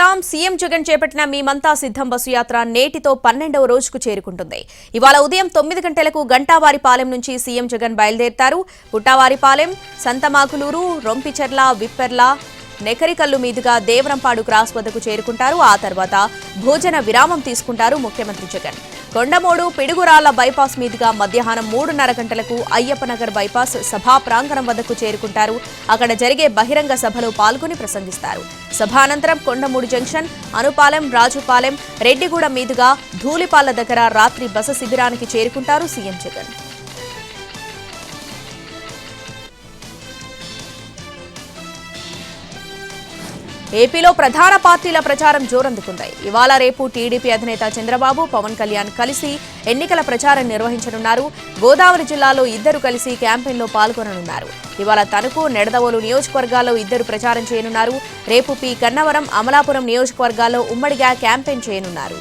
చూద్దాం. సీఎం జగన్ చేపట్టిన మేమంతా సిద్ధం బస్సు యాత్ర నేటితో 12వ రోజుకు చేరుకుంటుంది. ఇవాళ ఉదయం 9 గంటలకు గంటావారిపాలెం నుంచి సీఎం జగన్ బయలుదేరతారు. పుట్టావారిపాలెం, సంతమాకులూరు, రొంపిచెర్ల, విప్పెర్ల, నెకరికల్లు మీదుగా దేవరంపాడు క్రాస్ వద్దకు చేరుకుంటారు. ఆ తర్వాత భోజన విరామం తీసుకుంటారు ముఖ్యమంత్రి జగన్. కొండమూడు, పిడుగురాళ్ల బైపాస్ మీదుగా మధ్యాహ్నం 3:30 గంటలకు అయ్యప్పనగర్ బైపాస్ సభా ప్రాంగణం వద్దకు చేరుకుంటారు. అక్కడ జరిగే బహిరంగ సభలో పాల్గొని ప్రసంగిస్తారు. సభ అనంతరం కొండమూడు జంక్షన్, అనుపాలెం, రాజుపాలెం, రెడ్డిగూడ మీదుగా ధూళిపాల దగ్గర రాత్రి బస శిబిరానికి చేరుకుంటారు సీఎం జగన్. ఏపీలో ప్రధాన పార్టీల ప్రచారం జోరందుకుంది. ఇవాళ రేపు టీడీపీ అధినేత చంద్రబాబు, పవన్ కళ్యాణ్ కలిసి ఎన్నికల ప్రచారం నిర్వహించనున్నారు. గోదావరి జిల్లాలో ఇద్దరు కలిసి క్యాంపెయిన్లో పాల్గొననున్నారు. ఇవాళ తణుకు, నెడదవోలు నియోజకవర్గాల్లో ఇద్దరు ప్రచారం చేయనున్నారు. రేపు పి గన్నవరం, అమలాపురం నియోజకవర్గాల్లో ఉమ్మడిగా క్యాంపెయిన్ చేయనున్నారు.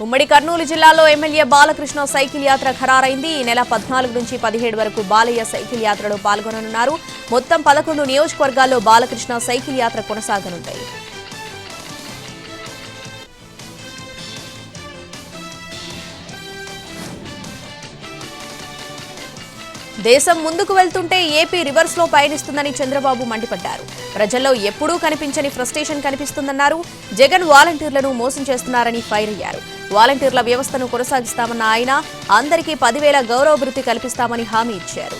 ఉమ్మడి కర్నూలు జిల్లాలో ఎమ్మెల్యే బాలకృష్ణ సైకిల్ యాత్ర ఖరారైంది. ఈ నెల 14 నుంచి 17 వరకు బాలయ్య సైకిల్ యాత్రలో పాల్గొననున్నారు. మొత్తం 11 నియోజకవర్గాల్లో బాలకృష్ణ సైకిల్ యాత్ర కొనసాగనుంది. దేశం ముందుకు వెళ్తుంటే ఏపీ రివర్స్ లో పయనిస్తుందని చంద్రబాబు మండిపడ్డారు. ప్రజల్లో ఎప్పుడూ కనిపించని ఫ్రస్ట్రేషన్ కనిపిస్తుందన్నారు. జగన్ వాలంటీర్లను మోసం చేస్తున్నారని ఫైర్ అయ్యారు. వాలంటీర్ల వ్యవస్థను కొనసాగిస్తామన్న ఆయన అందరికీ 10,000 గౌరవ భృతి కల్పిస్తామని హామీ ఇచ్చారు.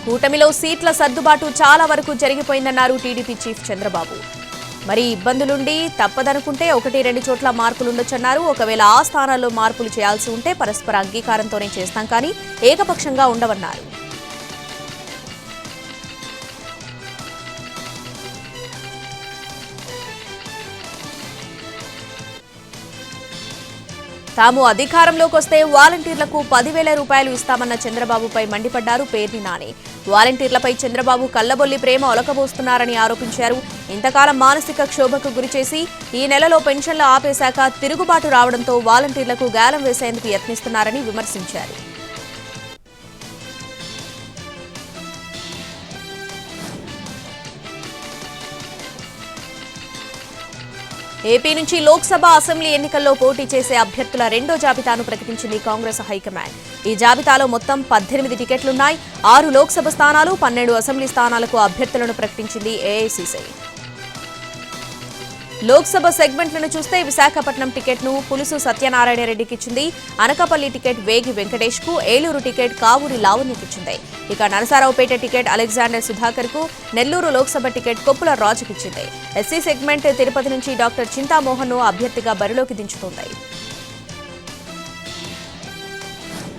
కూటమిలో సీట్ల సర్దుబాటు చాలా వరకు జరిగిపోయిందన్నారు టీడీపీ చీఫ్ చంద్రబాబు. మరి ఇబ్బందులుండి తప్పదనుకుంటే 1-2 చోట్ల మార్పులుండొచ్చన్నారు. ఒకవేళ ఆ స్థానాల్లో మార్పులు చేయాల్సి ఉంటే పరస్పర అంగీకారంతోనే చేస్తాం, కానీ ఏకపక్షంగా ఉండవన్నారు. తాము అధికారంలోకి వస్తే వాలంటీర్లకు 10,000 రూపాయలు ఇస్తామన్న చంద్రబాబుపై మండిపడ్డారు పేర్ని నాని. వాలంటీర్లపై చంద్రబాబు కల్లబొల్లి ప్రేమ ఒలకబోస్తున్నారని ఆరోపించారు. ఇంతకాలం మానసిక క్షోభకు గురిచేసి ఈ నెలలో పెన్షన్లు ఆపేశాక తిరుగుబాటు రావడంతో వాలంటీర్లకు గాలం వేసేందుకు యత్నిస్తున్నారని విమర్శించారు. ఏపీ నుంచి లోక్సభ, అసెంబ్లీ ఎన్నికల్లో పోటీ చేసే అభ్యర్థుల రెండో జాబితాను ప్రకటించింది కాంగ్రెస్ హైకమాండ్. ఈ జాబితాలో మొత్తం 18 టికెట్లున్నాయి. 6 లోక్సభ స్థానాలు, 12 అసెంబ్లీ స్థానాలకు అభ్యర్థులను ప్రకటించింది ఏఐసీసీ. లోక్సభ సెగ్మెంట్లను చూస్తే విశాఖపట్నం టికెట్ను పులుసు సత్యనారాయణ రెడ్డికి ఇచ్చింది. అనకాపల్లి టికెట్ వేగి వెంకటేష్ కు, ఏలూరు టికెట్ కావూరి లావణ్యకిచ్చింది. ఇక నరసరావుపేట టికెట్ అలెగ్జాండర్ సుధాకర్ కు, నెల్లూరు లోక్సభ టికెట్ కొప్పుల రాజుకిచ్చింది. ఎస్సీ సెగ్మెంట్ తిరుపతి నుంచి డాక్టర్ చింతామోహన్ ను అభ్యర్థిగా బరిలోకి దించుతోంది.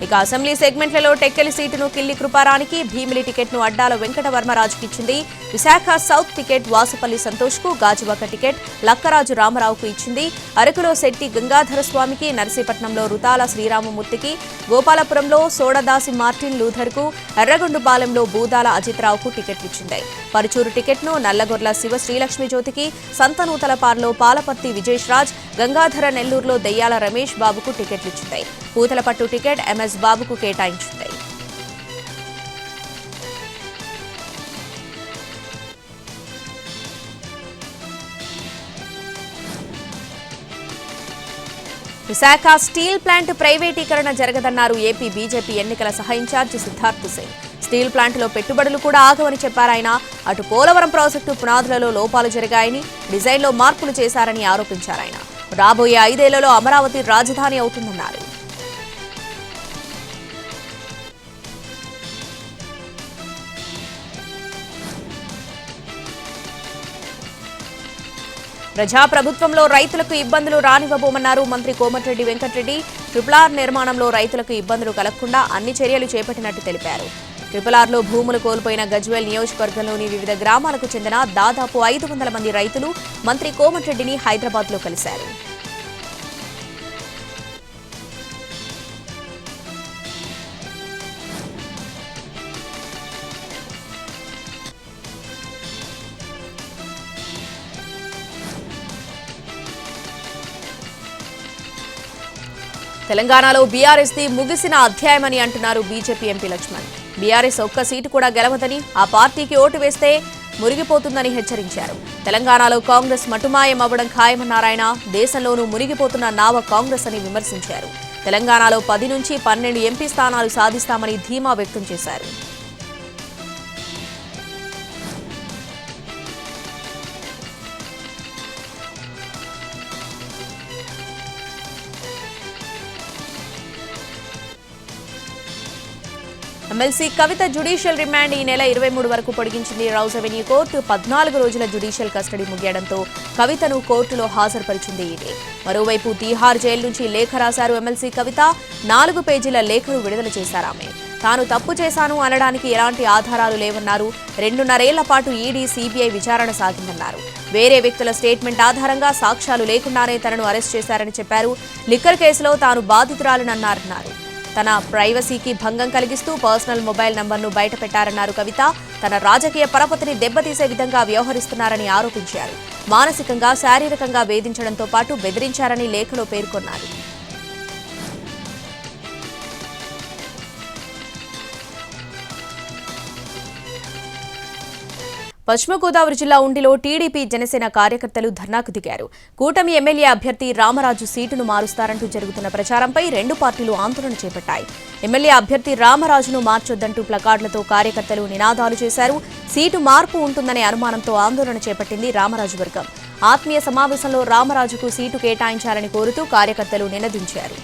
ఇక అసెంబ్లీ సెగ్మెంట్లలో టెక్కెలి సీటును కిల్లి కృపారానికి, భీమిలి టికెట్ను అడ్డాల వెంకటవర్మరాజుకి ఇచ్చింది. విశాఖ సౌత్ టికెట్ వాసుపల్లి సంతోష్ కు, గాజువాక టికెట్ లక్కరాజు రామరావుకు ఇచ్చింది. అరకులో శెట్టి గంగాధర స్వామికి, నర్సీపట్నంలో రుతాల శ్రీరామమూర్తికి, గోపాలపురంలో సోడదాసి మార్టిన్ లూథర్ కు, ఎర్రగొండుపాలెంలో బూదాల అజిత్రావుకు టికెట్లు ఇచ్చింది. పరుచూరు టికెట్ను నల్లగొర్ల శివ శ్రీలక్ష్మి జ్యోతికి, సంతనూతలపార్లో పాలపర్తి విజేష్ రాజ్, గంగాధర నెల్లూరులో దెయ్యాల రమేష్ బాబుకు టికెట్లు ఇచ్చింది. పూతలపట్టు టికెట్ ఎంఎస్ బాబుకు కేటాయించింది. విశాఖ స్టీల్ ప్లాంట్ ప్రైవేటీకరణ జరగదన్నారు ఏపీ బీజేపీ ఎన్నికల సహ ఇన్ఛార్జి సిద్ధార్థ్ సింగ్. స్టీల్ ప్లాంట్లో పెట్టుబడులు కూడా ఆగవని చెప్పారాయన. అటు పోలవరం ప్రాజెక్టు పునాదులలో లోపాలు జరిగాయని, డిజైన్లో మార్పులు చేశారని ఆరోపించారాయన. రాబోయే 5 ఏళ్లలో అమరావతి రాజధాని అవుతుందన్నారు. ప్రజాప్రభుత్వంలో రైతులకు ఇబ్బందులు రానివ్వబోమన్నారు మంత్రి కోమటిరెడ్డి వెంకటరెడ్డి. ట్రిపుల్ నిర్మాణంలో రైతులకు ఇబ్బందులు కలగకుండా అన్ని చర్యలు చేపట్టినట్టు తెలిపారు. ట్రిపుల్ లో భూములు కోల్పోయిన గజ్వేల్ నియోజకవర్గంలోని వివిధ గ్రామాలకు చెందిన దాదాపు 500 మంది రైతులు మంత్రి కోమటిరెడ్డిని హైదరాబాద్లో కలిశారు. తెలంగాణలో బీఆర్ఎస్ ది ముగిసిన అధ్యాయమని అంటున్నారు బీజేపీ ఎంపీ లక్ష్మణ్. బీఆర్ఎస్ ఒక్క సీటు కూడా గెలవదని, ఆ పార్టీకి ఓటు వేస్తే మునిగిపోతుందని హెచ్చరించారు. తెలంగాణలో కాంగ్రెస్ మటుమాయం అవ్వడం ఖాయమన్నారాయణ. దేశంలోనూ మునిగిపోతున్న నావ కాంగ్రెస్ అని విమర్శించారు. తెలంగాణలో 10 నుంచి 12 ఎంపీ స్థానాలు సాధిస్తామని ధీమా వ్యక్తం చేశారు. ఎమ్మెల్సీ కవిత జ్యుడిషియల్ రిమాండ్ ఈ నెల 23 వరకు పొడిగించింది రౌజ్ అవెన్యూ కోర్టు. 14 రోజుల జ్యుడిషియల్ కస్టడీ ముగియడంతో కవితను కోర్టులో హాజరుపరిచింది ఈడీ. మరోవైపు తీహార్ జైలు నుంచి లేఖ రాశారు ఎమ్మెల్సీ కవిత. 4 పేజీల లేఖను విడుదల చేశారామె. తాను తప్పు చేశాను అనడానికి ఎలాంటి ఆధారాలు లేవన్నారు. 2.5 ఏళ్ల పాటు ఈడీ, సీబీఐ విచారణ సాగిందన్నారు. వేరే వ్యక్తుల స్టేట్మెంట్ ఆధారంగా సాక్ష్యాలు లేకుండానే తనను అరెస్ట్ చేశారని చెప్పారు. లిక్కర్ కేసులో తాను బాధితురాలనన్నారన్నారు. తన ప్రైవసీకి భంగం కలిగిస్తూ పర్సనల్ మొబైల్ నంబర్ను బయటపెట్టారన్నారు కవిత. తన రాజకీయ పరపతిని దెబ్బతీసే విధంగా వ్యవహరిస్తున్నారని ఆరోపించారు. మానసికంగా, శారీరకంగా వేధించడంతో పాటు బెదిరించారని లేఖలో పేర్కొన్నారు. పశ్చిమ గోదావరి జిల్లా ఉండిలో టీడీపీ, జనసేన కార్యకర్తలు ధర్నాకు దిగారు. కూటమి ఎమ్మెల్యే అభ్యర్థి రామరాజు సీటును మారుస్తారంటూ జరుగుతున్న ప్రచారంపై 2 పార్టీలు ఆందోళన చేపట్టాయి. ఎమ్మెల్యే అభ్యర్థి రామరాజును మార్చొద్దంటూ ప్లకార్డులతో కార్యకర్తలు నినాదాలు చేశారు. సీటు మార్పు ఉంటుందనే అనుమానంతో ఆందోళన చేపట్టింది రామరాజు వర్గం. ఆత్మీయ సమావేశంలో రామరాజుకు సీటు కేటాయించాలని కోరుతూ కార్యకర్తలు నినదించారు.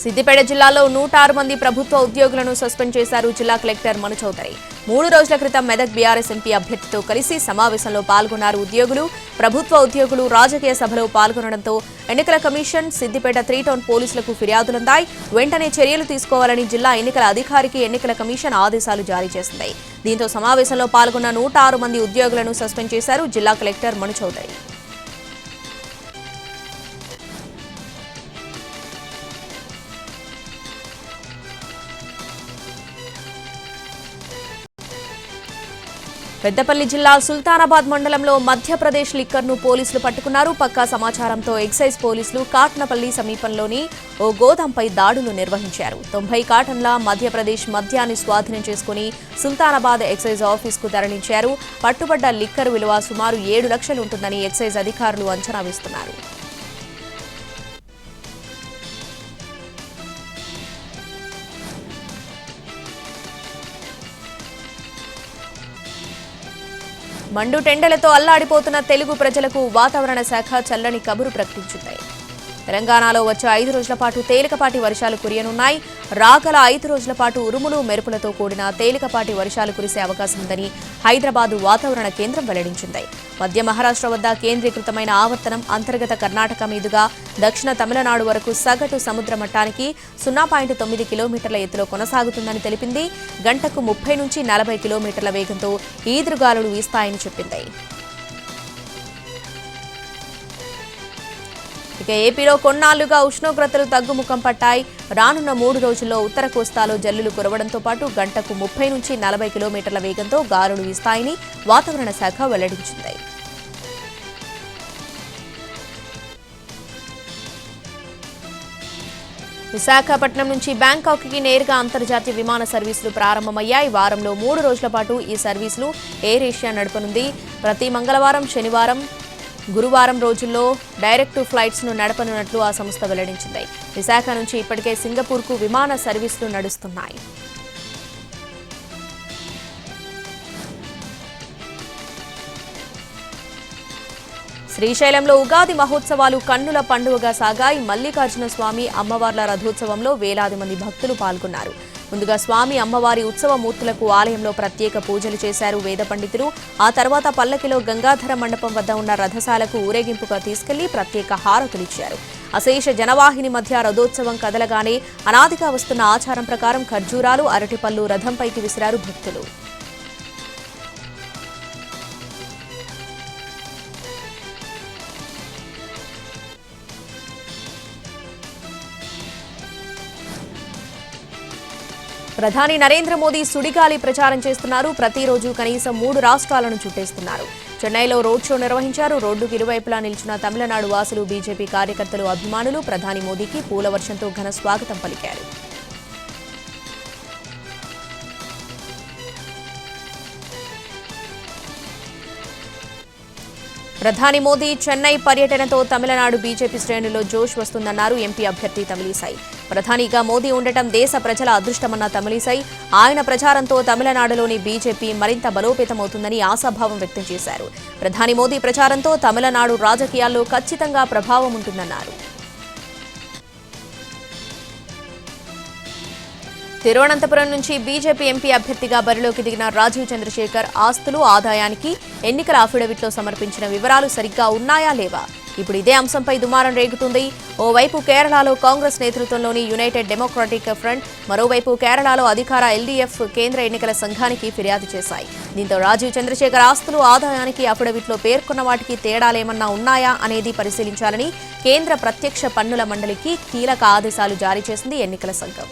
సిద్దిపేట జిల్లాలో 106 మంది ప్రభుత్వ ఉద్యోగులను సస్పెండ్ చేశారు జిల్లా కలెక్టర్ మను చౌదరి. 3 రోజుల క్రితం మెదక్ బీఆర్ఎస్ ఎంపీ అభ్యర్థితో కలిసి సమావేశంలో పాల్గొన్నారు ఉద్యోగులు. ప్రభుత్వ ఉద్యోగులు రాజకీయ సభలో పాల్గొనడంతో ఎన్నికల కమిషన్, సిద్దిపేట 3 టౌన్ పోలీసులకు ఫిర్యాదులందాయి. వెంటనే చర్యలు తీసుకోవాలని జిల్లా ఎన్నికల అధికారికి ఎన్నికల కమిషన్ ఆదేశాలు జారీ చేసింది. దీంతో సమావేశంలో పాల్గొన్న 106 మంది ఉద్యోగులను సస్పెండ్ చేశారు జిల్లా కలెక్టర్ మను చౌదరి. పెద్దపల్లి జిల్లా సుల్తానాబాద్ మండలంలో మధ్యప్రదేశ్ లిక్కర్ను పోలీసులు పట్టుకున్నారు. పక్కా సమాచారంతో ఎక్సైజ్ పోలీసులు కాట్నపల్లి సమీపంలోని ఓ గోదాంపై దాడులు నిర్వహించారు. 90 కాటన్ల మధ్యప్రదేశ్ మద్యాన్ని స్వాధీనం చేసుకుని సుల్తానాబాద్ ఎక్సైజ్ ఆఫీసుకు తరలించారు. పట్టుబడ్డ లిక్కర్ విలువ సుమారు 7 లక్షలు ఉంటుందని ఎక్సైజ్ అధికారులు అంచనా వేస్తున్నారు. మండు టెండలతో అల్లాడిపోతున్న తెలుగు ప్రజలకు వాతావరణ శాఖ చల్లని కబురు ప్రకటించింది. తెలంగాణలో వచ్చే 5 రోజుల పాటు తేలికపాటి వర్షాలు కురియనున్నాయి. రాగల 5 రోజుల పాటు ఉరుములు, మెరుపులతో కూడిన తేలికపాటి వర్షాలు కురిసే అవకాశం ఉందని హైదరాబాద్ వాతావరణ కేంద్రం వెల్లడించింది. మధ్య మహారాష్ట్ర వద్ద కేంద్రీకృతమైన ఆవర్తనం అంతర్గత కర్ణాటక మీదుగా దక్షిణ తమిళనాడు వరకు సగటు సముద్ర మట్టానికి 0.9 కిలోమీటర్ల ఎత్తులో కొనసాగుతుందని తెలిపింది. గంటకు 30 నుంచి 40 కిలోమీటర్ల వేగంతో ఈదురుగాలులు వీస్తాయని చెప్పింది. ఇక ఏపీలో కొన్నాళ్లుగా ఉష్ణోగ్రతలు తగ్గుముఖం పట్టాయి. రానున్న 3 రోజుల్లో ఉత్తర కోస్తాలో జల్లులు కురవడంతో పాటు గంటకు 30 నుంచి 40 కిలోమీటర్ల వేగంతో గాలులు వీస్తాయని వాతావరణ శాఖ వెల్లడించింది. విశాఖపట్నం నుంచి బ్యాంకాక్కి నేరుగా అంతర్జాతీయ విమాన సర్వీసులు ప్రారంభమయ్యాయి. వారంలో 3 రోజుల పాటు ఈ సర్వీసులు ఎయిర్ ఏషియా నడపనుంది. ప్రతి మంగళవారం, శనివారం, గురువారం రోజుల్లో డైరెక్ట్ ఫ్లైట్స్ను నడపనున్నట్లు ఆ సంస్థ వెల్లడించింది. విశాఖ నుంచి ఇప్పటికే సింగపూర్కు విమాన సర్వీసులు నడుస్తున్నాయి. శ్రీశైలంలో ఉగాది మహోత్సవాలు కన్నుల పండుగగా సాగాయి. మల్లికార్జున స్వామి అమ్మవార్ల రథోత్సవంలో వేలాది మంది భక్తులు పాల్గొన్నారు. ముందుగా స్వామి అమ్మవారి ఉత్సవ మూర్తులకు ఆలయంలో ప్రత్యేక పూజలు చేశారు వేద పండితులు. ఆ తర్వాత పల్లకిలో గంగాధర మండపం వద్ద ఉన్న రథశాలకు ఊరేగింపుగా తీసుకెళ్లి ప్రత్యేక హారతులిచ్చారు. అశేష జనవాహిని మధ్య రథోత్సవం కదలగానే అనాదిగా వస్తున్న ఆచారం ప్రకారం ఖర్జూరాలు, అరటిపళ్ళు రథంపైకి విసిరారు భక్తులు. ప్రధాని నరేంద్ర మోదీ సుడిగాలి ప్రచారం చేస్తున్నారు. ప్రతిరోజు కనీసం 3 రాష్ట్రాలను చుట్టేస్తున్నారు. చెన్నైలో రోడ్ షో నిర్వహించారు. రోడ్డుకు ఇరువైపులా నిలిచిన తమిళనాడు వాసులు, బీజేపీ కార్యకర్తలు, అభిమానులు ప్రధాని మోదీకి పూల వర్షంతో ఘన స్వాగతం పలికారు. ప్రధాని మోదీ చెన్నై పర్యటనతో తమిళనాడు బీజేపీ శ్రేణుల్లో జోష్ వస్తుందన్నారు ఎంపీ అభ్యర్థి తమిళిసై. ప్రధానిగా మోదీ ఉండటం దేశ ప్రజల అదృష్టమన్న తమిళిసై ఆయన ప్రచారంతో తమిళనాడులోని బీజేపీ మరింత బలోపేతమవుతుందని ఆశాభావం వ్యక్తం చేశారు. ప్రధాని మోదీ ప్రచారంతో తమిళనాడు రాజకీయాల్లో ఖచ్చితంగా ప్రభావం ఉంటుందన్నారు. తిరువనంతపురం నుంచి బీజేపీ ఎంపీ అభ్యర్థిగా బరిలోకి దిగిన రాజీవ్ చంద్రశేఖర్ ఆస్తులు, ఆదాయానికి ఎన్నికల అఫిడవిట్లో సమర్పించిన వివరాలు సరిగ్గా ఉన్నాయా లేవా? ఇప్పుడు ఇదే అంశంపై దుమారం రేగుతుంది. ఓవైపు కేరళలో కాంగ్రెస్ నేతృత్వంలోని యునైటెడ్ డెమోక్రాటిక్ ఫ్రంట్, మరోవైపు కేరళలో అధికార ఎల్డీఎఫ్ కేంద్ర ఎన్నికల సంఘానికి ఫిర్యాదు చేశాయి. దీంతో రాజీవ్ చంద్రశేఖర్ ఆస్తులు, ఆదాయానికి అఫిడవిట్లో పేర్కొన్న వాటికి తేడాలేమన్నా ఉన్నాయా అనేది పరిశీలించాలని కేంద్ర ప్రత్యక్ష పన్నుల మండలికి కీలక ఆదేశాలు జారీ చేసింది ఎన్నికల సంఘం.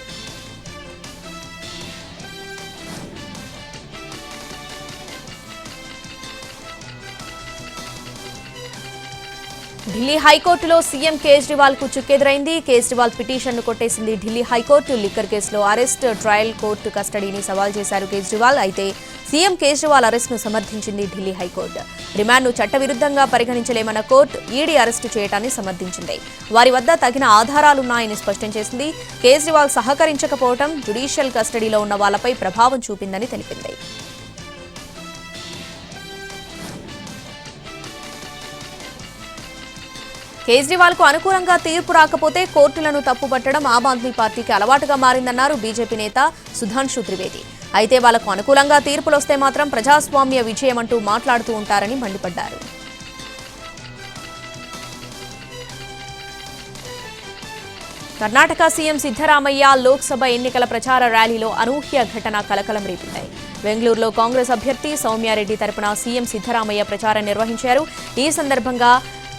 ఢిల్లీ హైకోర్టులో సీఎం కేజ్రీవాల్ కు చుక్కెదురైంది. కేజ్రీవాల్ పిటిషన్ను కొట్టేసింది ఢిల్లీ హైకోర్టు. లిక్కర్ కేసులో అరెస్ట్, ట్రయల్ కోర్టు కస్టడీని సవాల్ చేశారు కేజ్రీవాల్. అయితే సీఎం కేజ్రీవాల్ అరెస్టును సమర్థించింది ఢిల్లీ హైకోర్టు. రిమాండ్ను చట్టవిరుద్ధంగా పరిగణించలేమన్న కోర్టు ఈడీ అరెస్టు చేయడాన్ని సమర్థించింది. వారి వద్ద తగిన ఆధారాలున్నాయని స్పష్టం చేసింది. కేజ్రీవాల్ సహకరించకపోవడం జ్యుడిషియల్ కస్టడీలో ఉన్న వాళ్లపై ప్రభావం చూపిందని తెలిపింది. కేజ్రీవాల్ కు అనుకూలంగా తీర్పు రాకపోతే కోర్టులను తప్పుపట్టడం ఆమ్ ఆద్మీ పార్టీకి అలవాటుగా మారిందన్నారు బీజేపీ నేత సుధాంశు త్రివేది. అయితే వాళ్లకు అనుకూలంగా తీర్పులొస్తే మాత్రం ప్రజాస్వామ్య విజయమంటూ మాట్లాడుతూ ఉంటారని మండిపడ్డారు. కర్ణాటక సీఎం సిద్ధరామయ్య లోక్సభ ఎన్నికల ప్రచార ర్యాలీలో అనూహ్య ఘటన కలకలం రేపింది. బెంగళూరులో కాంగ్రెస్ అభ్యర్థి సౌమ్యారెడ్డి తరపున సీఎం సిద్ధరామయ్య ప్రచారం నిర్వహించారు. ఈ సందర్భంగా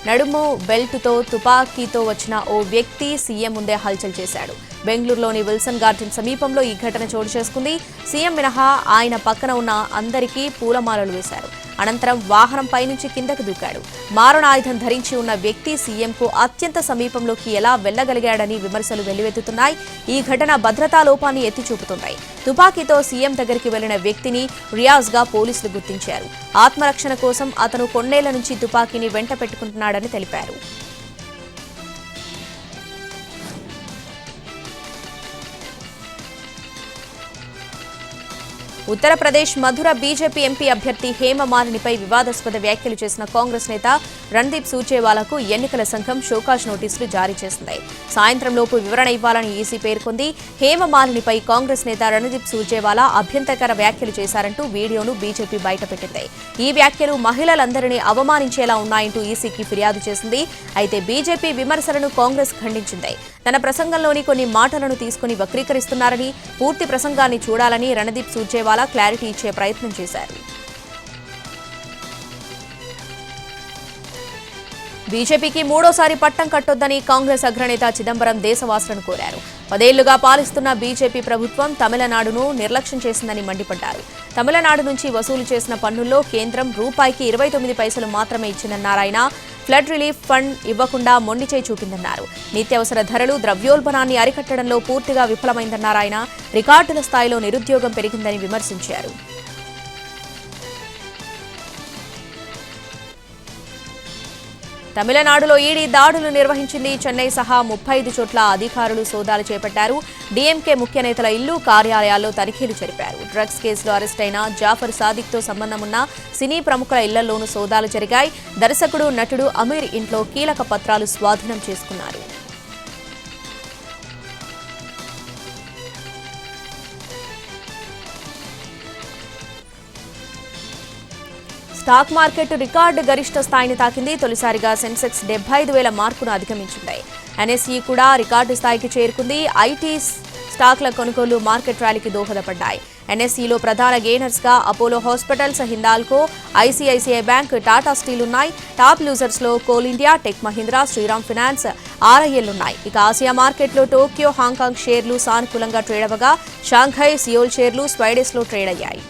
నడుము బెల్టుతో తుపాకీతో వచ్చిన ఓ వ్యక్తి సీఎం ముందే హల్చల్ చేశాడు. బెంగళూరులోని విల్సన్ గార్డెన్ సమీపంలో ఈ ఘటన చోటు చేసుకుంది. సీఎం మినహా ఆయన పక్కన ఉన్న అందరికీ పూలమాలలు వేశారు. అనంతరం వాహనంపై నుంచి కిందకు దూకాడు. మారణాయుధం ధరించి ఉన్న వ్యక్తి సీఎంకు అత్యంత సమీపంలోకి ఎలా వెళ్లగలిగాడని విమర్శలు వెల్లువెత్తుతున్నాయి. ఈ ఘటన భద్రతా లోపాన్ని ఎత్తిచూపుతున్నాయి. తుపాకీతో సీఎం దగ్గరికి వెళ్లిన వ్యక్తిని రియాజ్గా పోలీసులు గుర్తించారు. ఆత్మరక్షణ కోసం అతను కొన్నేళ్ల నుంచి తుపాకీని వెంట పెట్టుకుంటున్నాడని తెలిపారు. ఉత్తరప్రదేశ్ మధుర బీజేపీ ఎంపీ అభ్యర్థి హేమమాలినిపై వివాదాస్పద వ్యాఖ్యలు చేసిన కాంగ్రెస్ నేత రణదీప్ సూర్జేవాలాకు ఎన్నికల సంఘం షోకాజ్ నోటీసులు జారీ చేసింది. సాయంత్రంలోపు వివరణ ఇవ్వాలని ఈసీ పేర్కొంది. హేమమాలినిపై కాంగ్రెస్ నేత రణదీప్ సూర్జేవాలా అభ్యంతరకర వ్యాఖ్యలు చేశారంటూ వీడియోను బీజేపీ బయటపెట్టింది. ఈ వ్యాఖ్యలు మహిళలందరినీ అవమానించేలా ఉన్నాయంటూ ఈసీకి ఫిర్యాదు చేసింది. అయితే బీజేపీ విమర్శలను కాంగ్రెస్ ఖండించింది. తన ప్రసంగంలోని కొన్ని మాటలను తీసుకుని వక్రీకరిస్తున్నారని, పూర్తి ప్రసంగాన్ని చూడాలని రణదీప్ సూర్జేవాలా క్లారిటీ ఇచ్చే ప్రయత్నం చేశారు. బీజేపీకి మూడోసారి పట్టం కట్టొద్దని కాంగ్రెస్ అగ్రనేత చిదంబరం దేశవాసులను కోరారు. 10 ఏళ్లుగా పాలిస్తున్న బీజేపీ ప్రభుత్వం తమిళనాడును నిర్లక్ష్యం చేసిందని మండిపడ్డారు. తమిళనాడు నుంచి వసూలు చేసిన పన్నుల్లో కేంద్రం రూపాయికి 29 పైసలు మాత్రమే ఇచ్చిందన్నారాయన. ఫ్లడ్ రిలీఫ్ ఫండ్ ఇవ్వకుండా మొండిచేయి చూపిందన్నారు. నిత్యావసర ధరలు, ద్రవ్యోల్బణాన్ని అరికట్టడంలో పూర్తిగా విఫలమైందన్నారాయన. రికార్డుల స్థాయిలో నిరుద్యోగం పెరిగిందని విమర్శించారు. తమిళనాడులో ఈడీ దాడులు నిర్వహించింది. చెన్నై సహా 35 చోట్ల అధికారులు సోదాలు చేపట్టారు. డీఎంకే ముఖ్య నేతల ఇల్లు, కార్యాలయాల్లో తనిఖీలు జరిపారు. డ్రగ్స్ కేసులో అరెస్టైన జాఫర్ సాదిక్తో సంబంధమున్న సినీ ప్రముఖుల ఇళ్లలోనూ సోదాలు జరిగాయి. దర్శకుడు, నటుడు అమీర్ ఇంట్లో కీలక పత్రాలు స్వాధీనం చేసుకున్నారు. స్టాక్ మార్కెట్ రికార్డు గరిష్ట స్థాయిని తాకింది. తొలిసారిగా సెన్సెక్స్ 75,000 మార్కును అధిగమించింది. ఎన్ఎస్ఈ కూడా రికార్డు స్థాయికి చేరుకుంది. ఐటీ స్టాక్ల కొనుగోలు మార్కెట్ ర్యాలీకి దోహదపడ్డాయి. ఎన్ఎస్ఈలో ప్రధాన గెయినర్స్గా Apollo hospitals, Hindalco, ICICI bank, Tata steel ఉన్నాయి. టాప్ లూజర్స్లో coal India, tech Mahindra, Shriram finance, RIL ఉన్నాయి. ఇక ఆసియా మార్కెట్లో టోక్యో, హాంకాంగ్ షేర్లు సానుకూలంగా ట్రేడ్ అవ్వగా షాంఘై, సియోల్ షేర్లు స్వైడెస్లో ట్రేడ్ అయ్యాయి.